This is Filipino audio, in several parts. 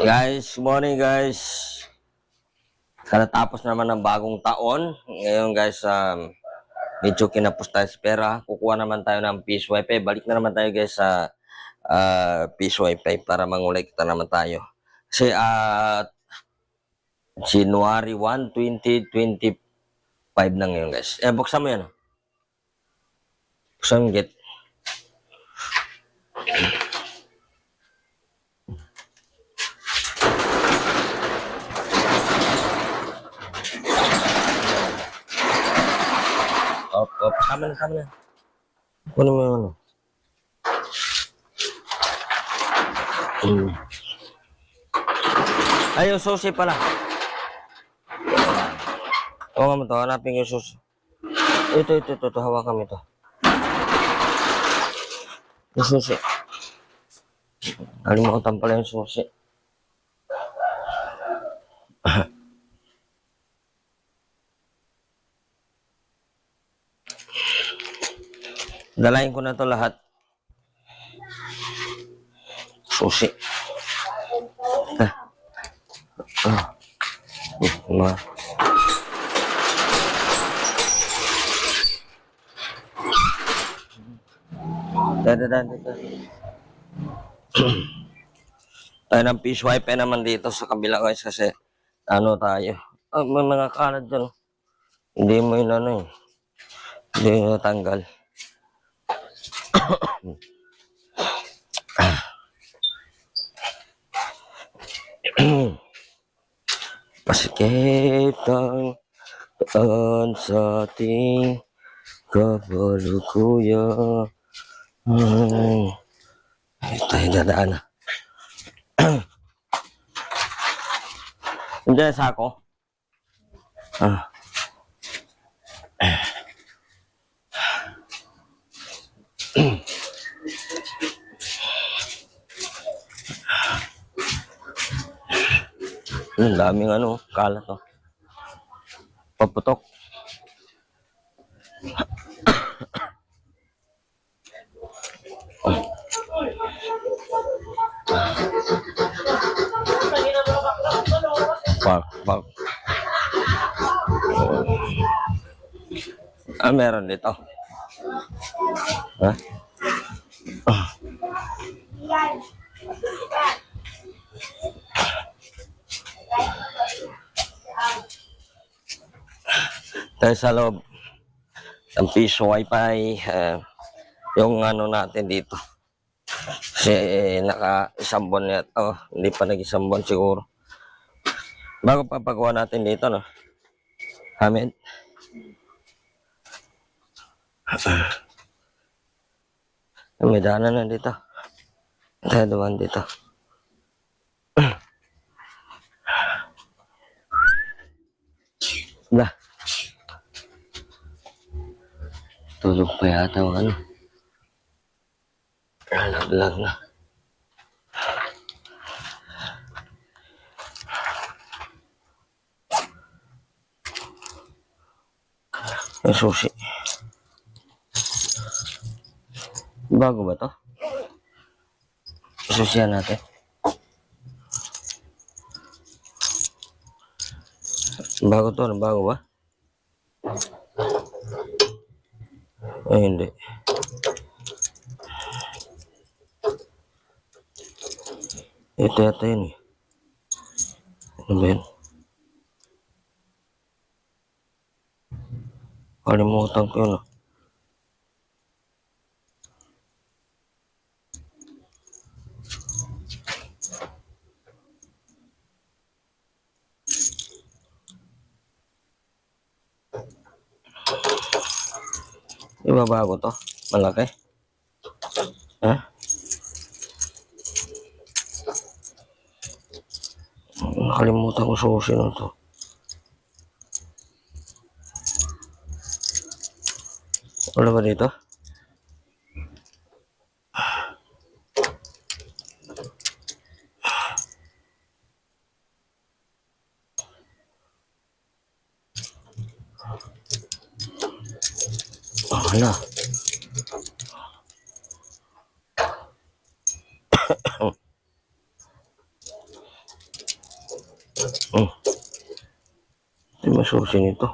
Guys, good morning guys. Katatapos naman ng bagong taon. Ngayon guys, medyo kinapos tayo sa pera. Kukuha naman tayo ng Peace Wi-Fi. Balik na naman tayo guys sa Peace Wi-Fi para mangulay kita naman tayo. Kasi January 1, 2025 na ngayon guys. Buksan mo yan. Buksan mo get. Kama na. Kunin mo yung ano. Ay, yung susi pala. Hawakan mo to, hanapin yung susi. Ito, hawakan mo ito. Yung susi. Nalimutan pala yung susi. Dalayin ko na to lahat. Susi. Dito. Tayo ng Peace Wi-Fi naman dito sa kabila guys kasi ano tayo. May mga kalat dyan. Hindi mo yun ano eh. Hindi mo natanggal. Pasikip ang taan sa ating kabalukuyan. Tayo dadaan na. Hindi sa ako. Ang daming ano, kalat to. Paputok. Pak. Meron dito. Ha? Tayo sa loob ng Peace Wi-Fi, yung ano natin dito. Kasi naka isang buwan na ito. Hindi pa nag-isang buwan siguro. Bago papagawa natin dito, no? Amen. May daanan na dito. Tayo dumaan dito. Nah. Tulog pa yata ang ano. Lag na. Yung susi. Bago ba to? Susiyan natin. Bago to, bago ba? Ay, hindi. Ito yata yun eh. Ano ba yun? Kalimutan ko yun. Iba bago to? Malaki? Ha? Nakalimutan ko susi na to. Wala ba dito? Wala. masusi nito.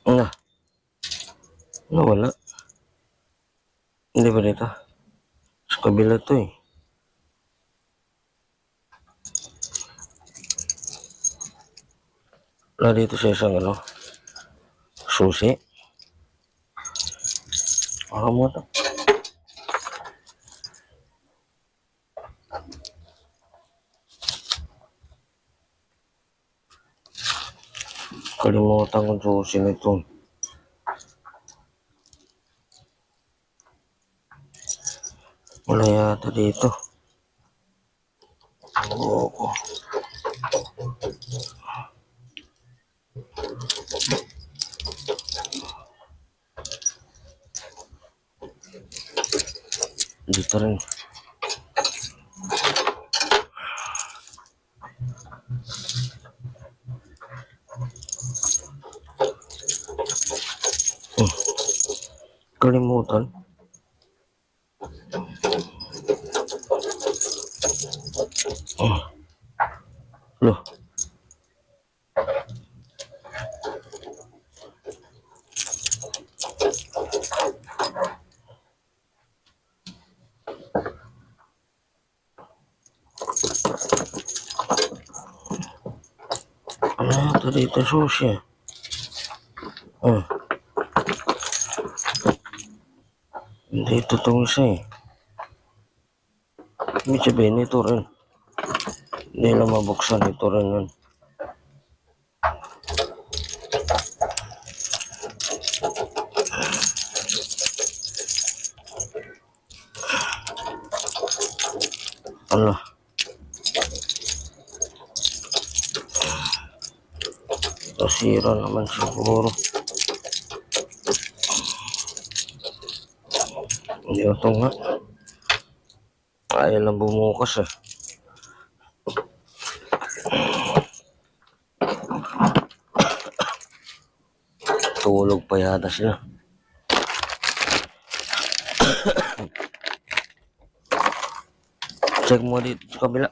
Ano? Nawala. Hindi ba dito? Sa kabila to eh. Wala dito sa isang ano, susi. Parang mo ito. Kalimutan ko susi nito. Wala yata dito. Oo. Dito rin. Kalimutan. Loh. Ano yata dito susi ah. Dito itong isa eh. Ibig sabihin ito rin. Hindi lang mabuksan ito rin yun. Ano? Nasira naman siguro. Hindi ito nga. Ayaw lang bumukas eh. Tulog pa yata sila. Check mo dito sa kabila.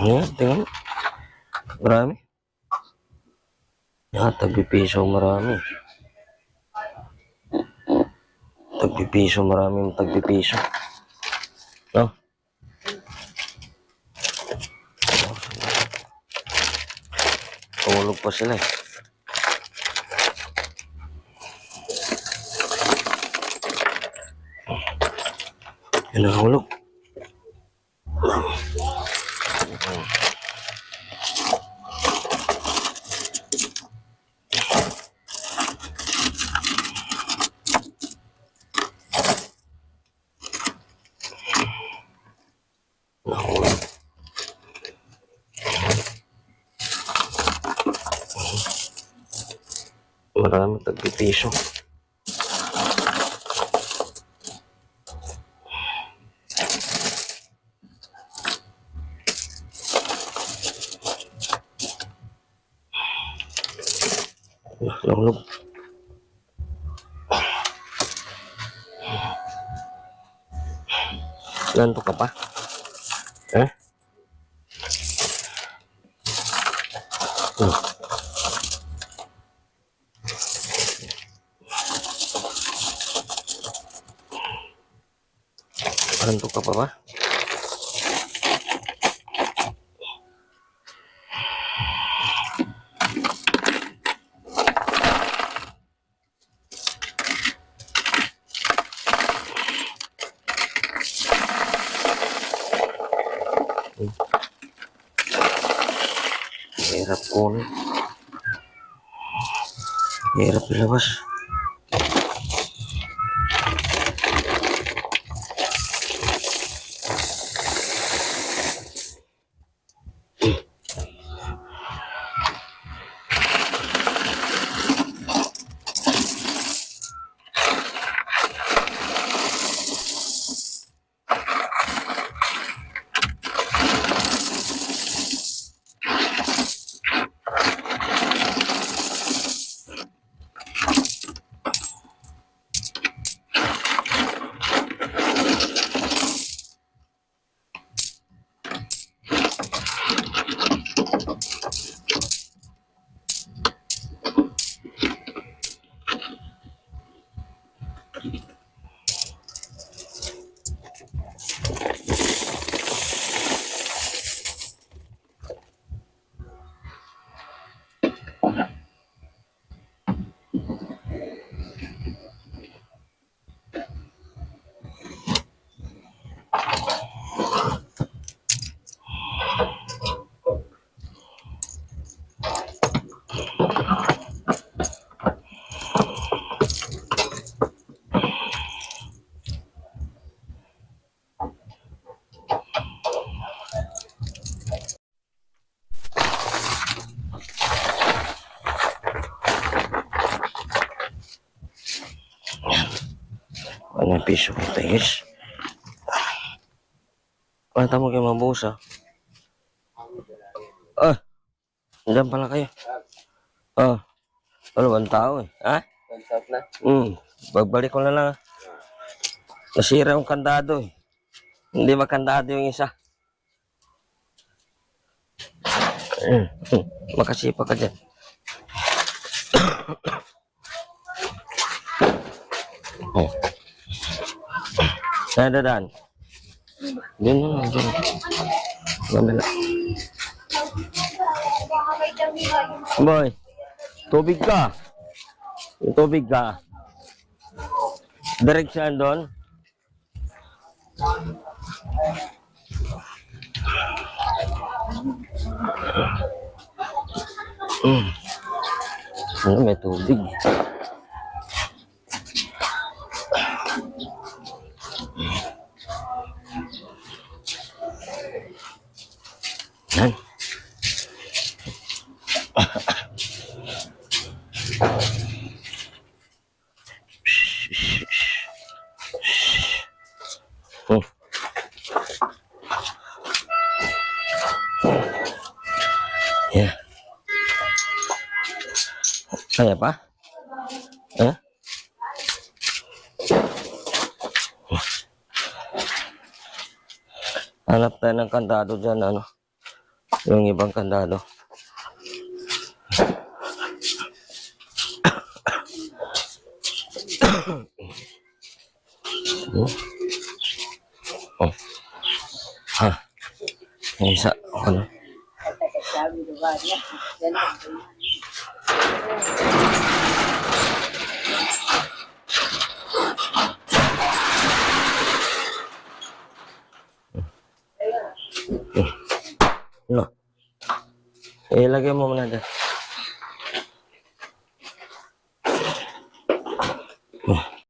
Ayan, tingnan mo. Marami. Tagpipiso marami. Tagpipiso maraming tagpipiso. No? Tulog pa sila eh. Yan ang hulog. Marami tagpipiso. Hulog. Nanto ka pa? Eh? Nanto ka pa ba? Hirap kunin. Hirap ilabas. Ano yung piso ko guys? Mata mo kayo mabuhos Ah, andyan pala kayo. Wala bang tao Ha? Na. Bagbalik ko na lang Nasira yung kandado Hindi makandado yung isa. Makasipa ka dyan. Saan dadaan? Diyan na lang, diyan. Mamala. Boy, tubig ka. Yung tubig ka. Direct saan doon? Ano, may tubig. Yan. Yeah. Kaya pa? Hanap tayo ng kandado dyan, ano? Yung ibang kandado. Yung isa, ano? Ilagay mo muna dyan.